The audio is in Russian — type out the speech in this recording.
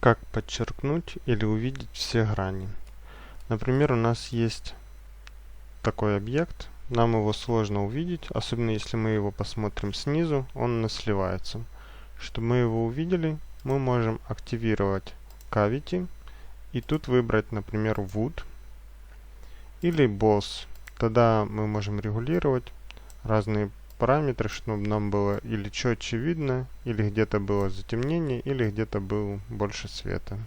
Как подчеркнуть или увидеть все грани. Например, у нас есть такой объект, нам его сложно увидеть, особенно если мы его посмотрим снизу, он у нас сливается. Чтобы мы его увидели, мы можем активировать Cavity и тут выбрать, например, Wood или Boss. Тогда мы можем регулировать разные параметры, чтобы нам было или четче видно, или где-то было затемнение, или где-то было больше света.